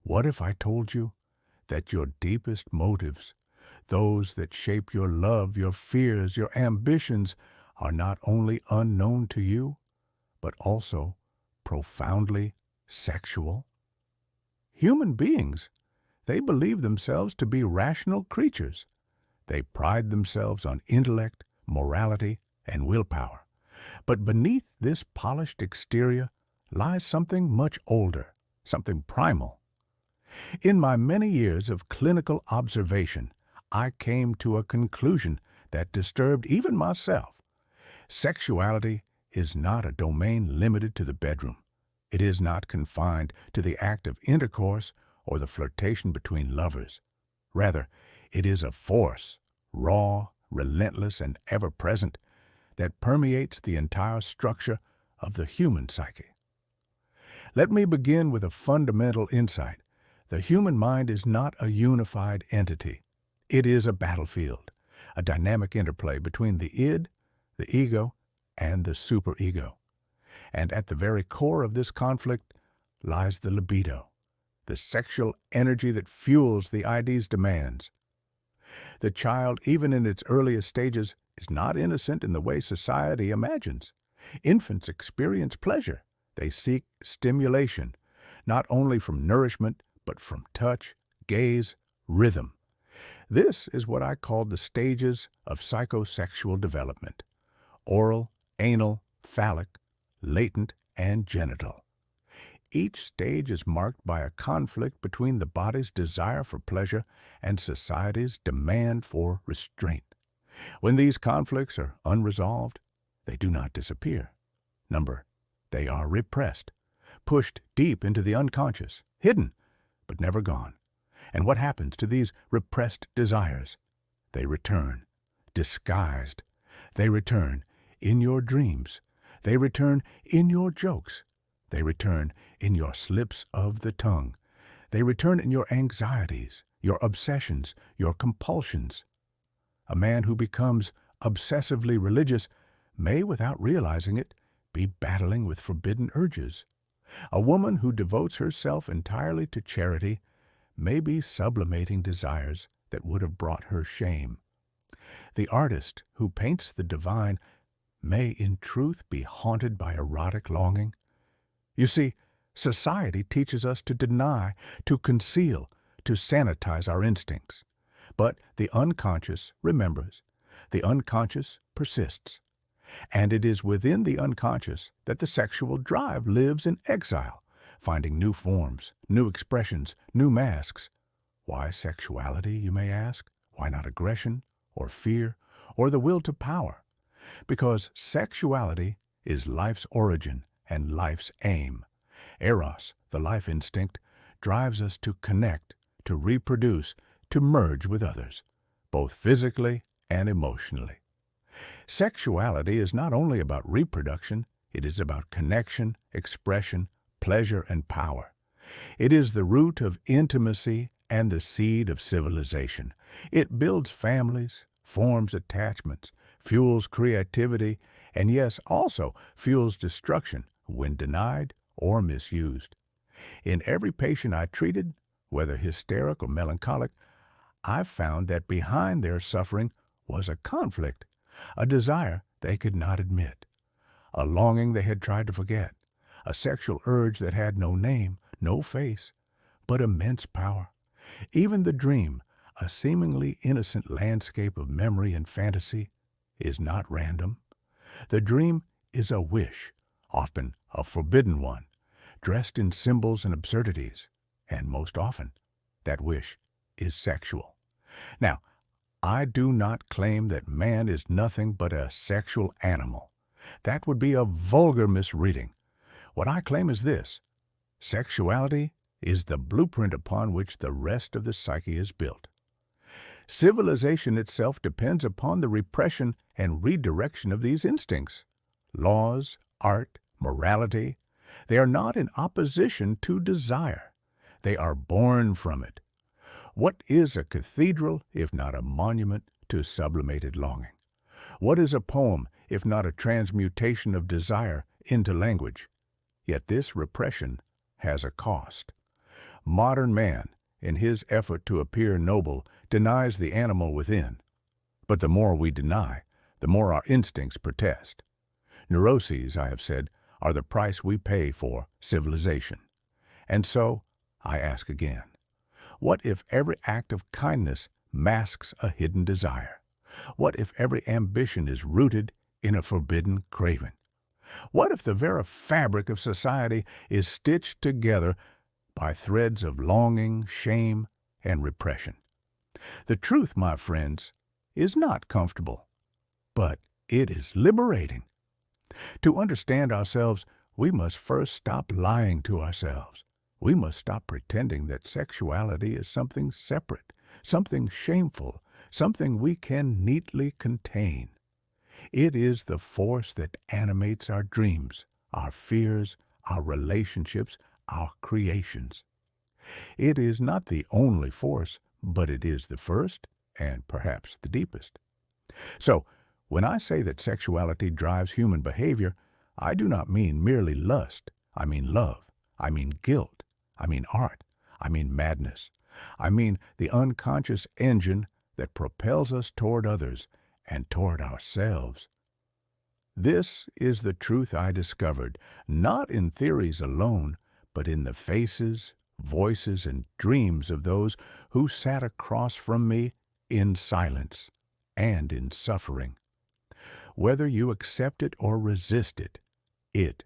What if I told you that your deepest motives, those that shape your love, your fears, your ambitions, are not only unknown to you, but also profoundly sexual? Human beings, they believe themselves to be rational creatures. They pride themselves on intellect, morality, and willpower. But beneath this polished exterior lies something much older, something primal. In my many years of clinical observation, I came to a conclusion that disturbed even myself. Sexuality is not a domain limited to the bedroom. It is not confined to the act of intercourse or the flirtation between lovers. Rather, it is a force, raw, relentless, and ever-present, that permeates the entire structure of the human psyche. Let me begin with a fundamental insight. The human mind is not a unified entity. It is a battlefield, a dynamic interplay between the id, the ego, and the superego. And at the very core of this conflict lies the libido, the sexual energy that fuels the id's demands. The child, even in its earliest stages, is not innocent in the way society imagines. Infants experience pleasure. They seek stimulation, not only from nourishment, but from touch, gaze, rhythm. This is what I call the stages of psychosexual development: oral, anal, phallic, latent, and genital. Each stage is marked by a conflict between the body's desire for pleasure and society's demand for restraint. When these conflicts are unresolved, they do not disappear. They are repressed, pushed deep into the unconscious, hidden, but never gone. And what happens to these repressed desires? They return, disguised. They return in your dreams. They return in your jokes. They return in your slips of the tongue. They return in your anxieties, your obsessions, your compulsions. A man who becomes obsessively religious may, without realizing it, be battling with forbidden urges. A woman who devotes herself entirely to charity may be sublimating desires that would have brought her shame. The artist who paints the divine may in truth be haunted by erotic longing. You see, society teaches us to deny, to conceal, to sanitize our instincts. But the unconscious remembers. The unconscious persists. And it is within the unconscious that the sexual drive lives in exile, finding new forms, new expressions, new masks. Why sexuality, you may ask? Why not aggression, or fear, or the will to power? Because sexuality is life's origin and life's aim. Eros, the life instinct, drives us to connect, to reproduce, to merge with others, both physically and emotionally. Sexuality is not only about reproduction, it is about connection, expression, pleasure, and power. It is the root of intimacy and the seed of civilization. It builds families, forms attachments, fuels creativity, and yes, also fuels destruction when denied or misused. In every patient I treated, whether hysteric or melancholic, I found that behind their suffering was a conflict, a desire they could not admit, a longing they had tried to forget, a sexual urge that had no name, no face, but immense power. Even the dream, a seemingly innocent landscape of memory and fantasy, is not random. The dream is a wish, often a forbidden one, dressed in symbols and absurdities, and most often, that wish is sexual. Now, I do not claim that man is nothing but a sexual animal. That would be a vulgar misreading. What I claim is this: sexuality is the blueprint upon which the rest of the psyche is built. Civilization itself depends upon the repression and redirection of these instincts. Laws, art, morality, they are not in opposition to desire. They are born from it. What is a cathedral if not a monument to sublimated longing? What is a poem if not a transmutation of desire into language? Yet this repression has a cost. Modern man, in his effort to appear noble, denies the animal within. But the more we deny, the more our instincts protest. Neuroses, I have said, are the price we pay for civilization. And so, I ask again, what if every act of kindness masks a hidden desire? What if every ambition is rooted in a forbidden craving? What if the very fabric of society is stitched together by threads of longing, shame, and repression? The truth, my friends, is not comfortable, but it is liberating. To understand ourselves, we must first stop lying to ourselves. We must stop pretending that sexuality is something separate, something shameful, something we can neatly contain. It is the force that animates our dreams, our fears, our relationships, our creations. It is not the only force, but it is the first and perhaps the deepest. So, when I say that sexuality drives human behavior, I do not mean merely lust. I mean love. I mean guilt. I mean art. I mean madness. I mean the unconscious engine that propels us toward others and toward ourselves. This is the truth I discovered, not in theories alone, but in the faces, voices, and dreams of those who sat across from me in silence and in suffering. Whether you accept it or resist it, it